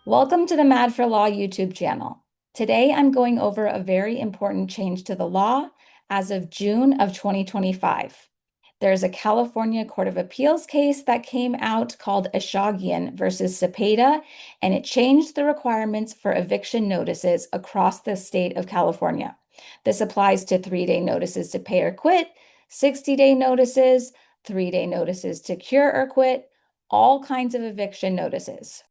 Welcome to the Mad for Law YouTube channel. Today I'm going over a very important change to the law as of June of 2025. There's a California Court of Appeals case that came out called Eshagian versus Cepeda, and it changed the requirements for eviction notices across the state of California. This applies to 3-day notices to pay or quit, 60-day notices, 3-day notices to cure or quit, all kinds of eviction notices.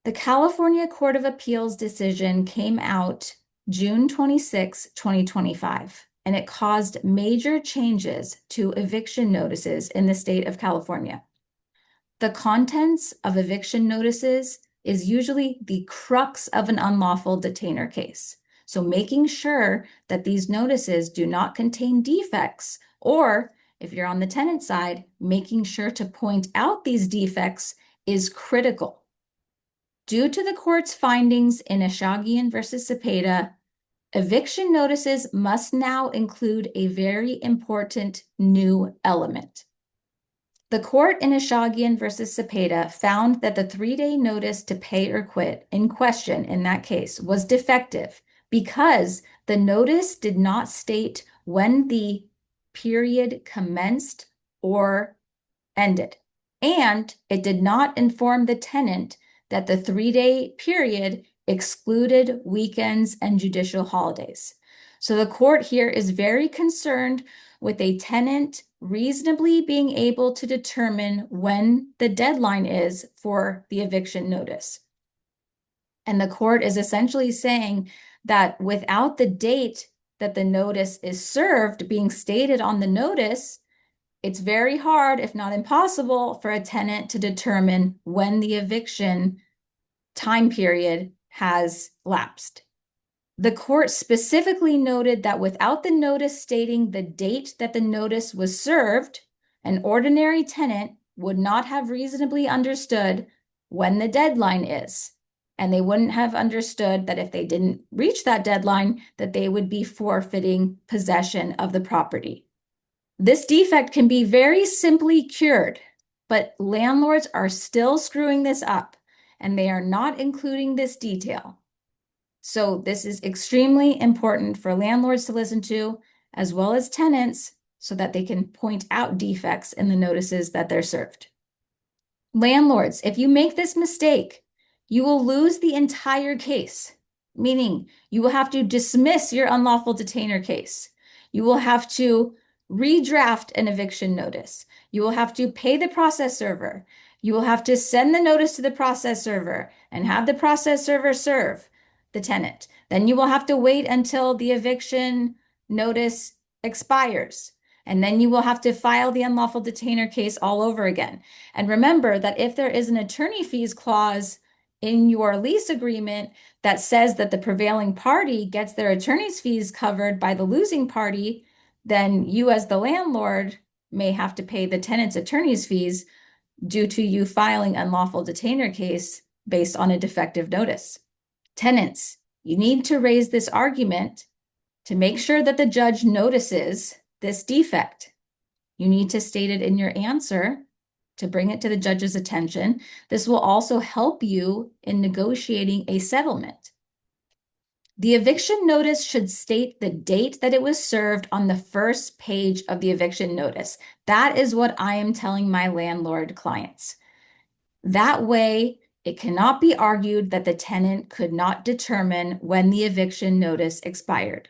The California Court of Appeals decision came out June 26, 2025, and it caused major changes to eviction notices in the state of California. The contents of eviction notices is usually the crux of an unlawful detainer case. So making sure that these notices do not contain defects, or if you're on the tenant side, making sure to point out these defects is critical. Due to the court's findings in Eshagian versus Cepeda, eviction notices must now include a very important new element. The court in Eshagian versus Cepeda found that the 3-day notice to pay or quit in question in that case was defective because the notice did not state when the period commenced or ended, and it did not inform the tenant that the 3-day period excluded weekends and judicial holidays. So the court here is very concerned with a tenant reasonably being able to determine when the deadline is for the eviction notice. And the court is essentially saying that without the date that the notice is served being stated on the notice, it's very hard, if not impossible, for a tenant to determine when the eviction time period has lapsed. The court specifically noted that without the notice stating the date that the notice was served, an ordinary tenant would not have reasonably understood when the deadline is. And they wouldn't have understood that if they didn't reach that deadline, that they would be forfeiting possession of the property. This defect can be very simply cured, but landlords are still screwing this up, and they are not including this detail. So this is extremely important for landlords to listen to, as well as tenants, so that they can point out defects in the notices that they're served. Landlords, if you make this mistake, you will lose the entire case, meaning you will have to dismiss your unlawful detainer case. You will have to redraft an eviction notice. You will have to pay the process server. You will have to send the notice to the process server and have the process server serve the tenant. Then you will have to wait until the eviction notice expires. And then you will have to file the unlawful detainer case all over again. And remember that if there is an attorney fees clause in your lease agreement that says that the prevailing party gets their attorney's fees covered by the losing party, then you as the landlord may have to pay the tenant's attorney's fees due to you filing unlawful detainer case based on a defective notice. Tenants, you need to raise this argument to make sure that the judge notices this defect. You need to state it in your answer to bring it to the judge's attention. This will also help you in negotiating a settlement. The eviction notice should state the date that it was served on the first page of the eviction notice. That is what I am telling my landlord clients. That way, it cannot be argued that the tenant could not determine when the eviction notice expired.